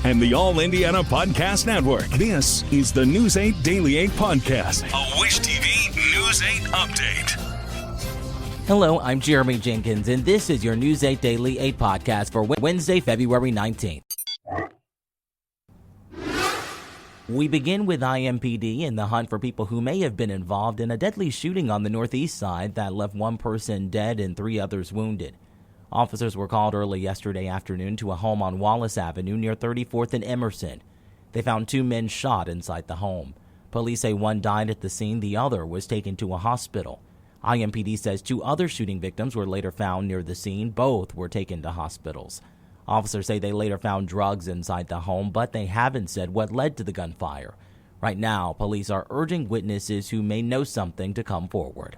and the All Indiana Podcast Network. This is the News 8 Daily 8 Podcast, a Wish TV News 8 update. Hello, I'm Jeremy Jenkins, and this is your News 8 Daily 8 Podcast for Wednesday, February 19th. We begin with IMPD in the hunt for people who may have been involved in a deadly shooting on the northeast side that left one person dead and 3 others wounded. Officers were called early yesterday afternoon to a home on Wallace Avenue near 34th and Emerson. They found 2 men shot inside the home. Police say one died at the scene, the other was taken to a hospital. IMPD says 2 other shooting victims were later found near the scene. Both were taken to hospitals. Officers say they later found drugs inside the home, but they haven't said what led to the gunfire. Right now, police are urging witnesses who may know something to come forward.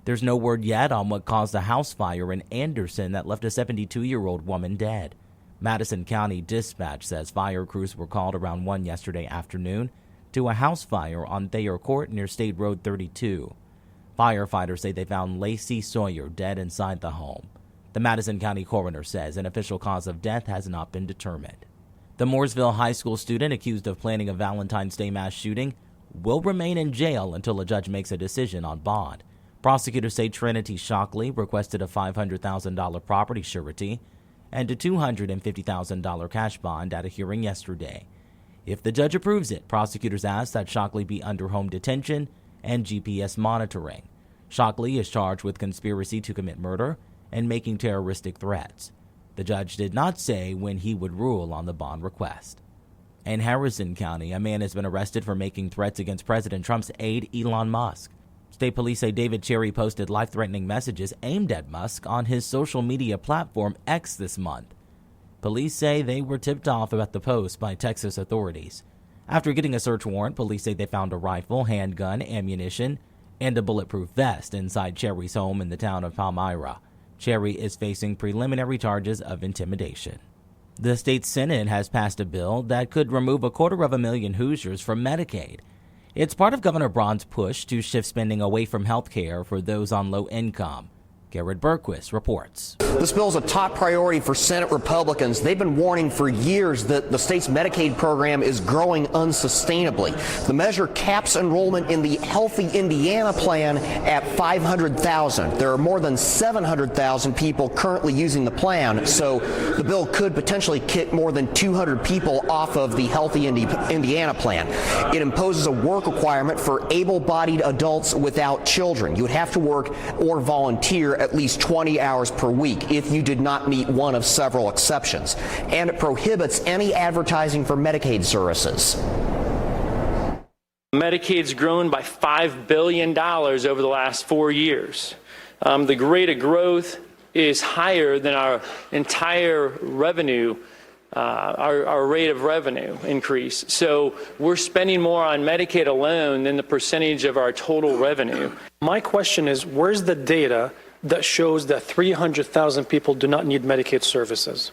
There's no word yet on what caused a house fire in Anderson that left a 72-year-old woman dead. Madison County Dispatch says fire crews were called around 1 yesterday afternoon to a house fire on Thayer Court near State Road 32. Firefighters say they found Lacey Sawyer dead inside the home. The Madison County coroner says an official cause of death has not been determined. The Mooresville High School student accused of planning a Valentine's Day mass shooting will remain in jail until a judge makes a decision on bond. Prosecutors say Trinity Shockley requested a $500,000 property surety and a $250,000 cash bond at a hearing yesterday. If the judge approves it, prosecutors ask that Shockley be under home detention and GPS monitoring. Shockley is charged with conspiracy to commit murder and making terroristic threats. The judge did not say when he would rule on the bond request. In Harrison County, a man has been arrested for making threats against President Trump's aide, Elon Musk. State police say David Cherry posted life-threatening messages aimed at Musk on his social media platform X this month. Police say they were tipped off about the post by Texas authorities. After getting a search warrant, police say they found a rifle, handgun, ammunition, and a bulletproof vest inside Cherry's home in the town of Palmyra. Cherry is facing preliminary charges of intimidation. The state Senate has passed a bill that could remove 250,000 Hoosiers from Medicaid. It's part of Governor Braun's push to shift spending away from health care for those on low income. Garrett Berquist reports. This bill is a top priority for Senate Republicans. They've been warning for years that the state's Medicaid program is growing unsustainably. The measure caps enrollment in the Healthy Indiana plan at 500,000. There are more than 700,000 people currently using the plan, so the bill could potentially kick more than 200 people off of the Healthy Indiana plan. It imposes a work requirement for able-bodied adults without children. You would have to work or volunteer at least 20 hours per week if you did not meet one of several exceptions. And it prohibits any advertising for Medicaid services. Medicaid's grown by $5 billion over the last 4 years. The rate of growth is higher than our entire revenue, our rate of revenue increase. So we're spending more on Medicaid alone than the percentage of our total revenue. My question is, where's the data that shows that 300,000 people do not need Medicaid services?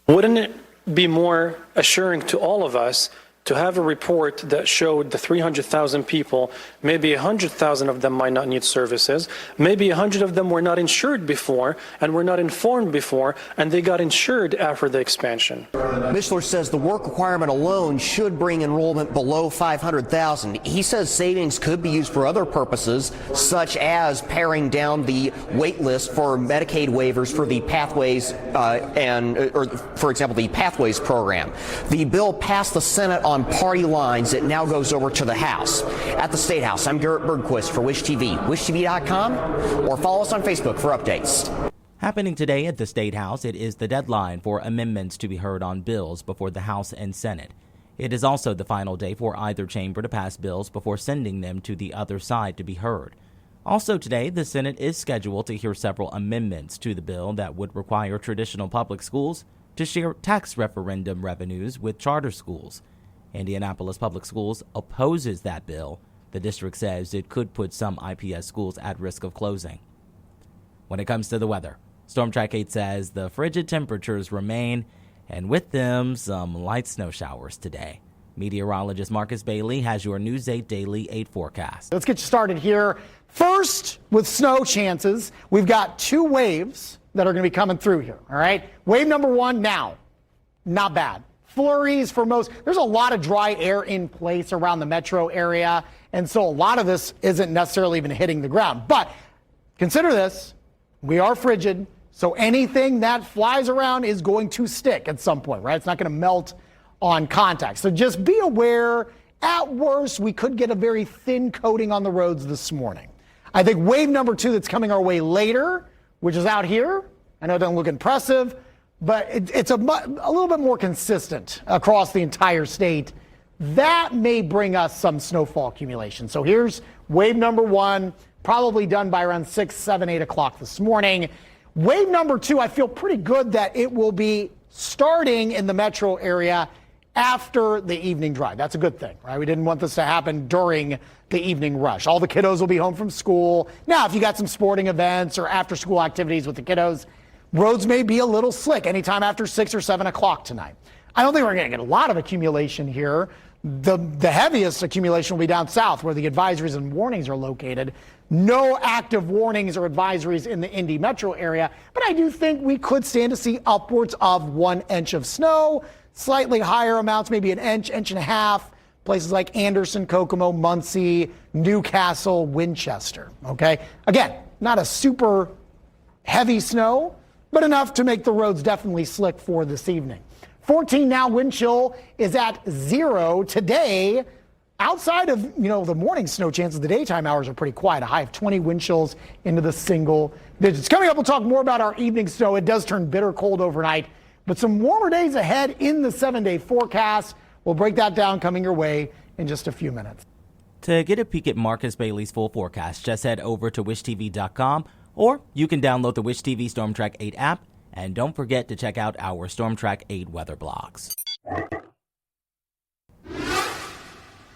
Wouldn't it be more assuring to all of us to have a report that showed the 300,000 people, maybe 100,000 of them might not need services, maybe 100 of them were not insured before and were not informed before, and they got insured after the expansion? Mishler says the work requirement alone should bring enrollment below 500,000. He says savings could be used for other purposes, such as paring down the wait list for Medicaid waivers for the Pathways for example, the Pathways program. The bill passed the Senate on party lines. It now goes over to the House. At the State House, I'm Garrett Bergquist for Wish TV, wishtv.com, or follow us on Facebook for updates. Happening today at the State House, it is the deadline for amendments to be heard on bills before the House and Senate. It is also the final day for either chamber to pass bills before sending them to the other side to be heard. Also today, the Senate is scheduled to hear several amendments to the bill that would require traditional public schools to share tax referendum revenues with charter schools. Indianapolis Public Schools opposes that bill. The district says it could put some IPS schools at risk of closing. When it comes to the weather, Storm Track 8 says the frigid temperatures remain, and with them, some light snow showers today. Meteorologist Marcus Bailey has your News 8 Daily 8 forecast. Let's get you started here. First, with snow chances, we've got 2 waves that are going to be coming through here, all right? Wave number 1 now, not bad. flurries for most. There's a lot of dry air in place around the metro area, and so a lot of this isn't necessarily even hitting the ground. But consider this, we are frigid, so anything that flies around is going to stick at some point, right? It's not going to melt on contact. So just be aware. At worst, we could get a very thin coating on the roads this morning. I think wave number 2 that's coming our way later, which is out here, I know it doesn't look impressive, but it's a little bit more consistent across the entire state. That may bring us some snowfall accumulation. So here's wave number 1, probably done by around 6, 7, 8 o'clock this morning. Wave number 2, I feel pretty good that it will be starting in the metro area after the evening drive. That's a good thing, right? We didn't want this to happen during the evening rush. All the kiddos will be home from school. Now, if you got some sporting events or after school activities with the kiddos, roads may be a little slick anytime after 6 or 7 o'clock tonight. I don't think we're going to get a lot of accumulation here. The heaviest accumulation will be down south where the advisories and warnings are located. No active warnings or advisories in the Indy metro area, but I do think we could stand to see upwards of 1 inch of snow. Slightly higher amounts, maybe an inch, inch and a half, places like Anderson, Kokomo, Muncie, Newcastle, Winchester, okay? Again, not a super heavy snow, but enough to make the roads definitely slick for this evening. 14 now, wind chill is at 0 today. Outside of, the morning snow chances, the daytime hours are pretty quiet. A high of 20 wind chills into the single digits. Coming up, we'll talk more about our evening snow. It does turn bitter cold overnight. But some warmer days ahead in the 7-day forecast. We'll break that down coming your way in just a few minutes. To get a peek at Marcus Bailey's full forecast, just head over to wishtv.com, or you can download the Wish TV Storm Track 8 app, and don't forget to check out our Storm Track 8 weather blogs.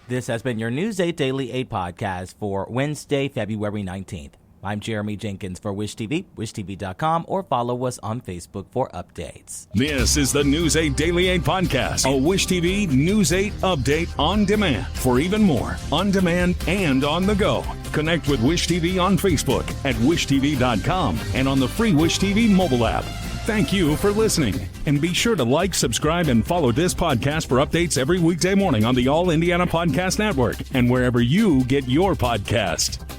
This has been your News 8 Daily 8 podcast for Wednesday, February 19th. I'm Jeremy Jenkins for Wish TV, wishtv.com, or follow us on Facebook for updates. This is the News 8 Daily 8 podcast, a Wish TV News 8 update on demand. For even more, on demand and on the go. Connect with Wish TV on Facebook at wishtv.com and on the free Wish TV mobile app. Thank you for listening. And be sure to like, subscribe, and follow this podcast for updates every weekday morning on the All Indiana Podcast Network and wherever you get your podcast.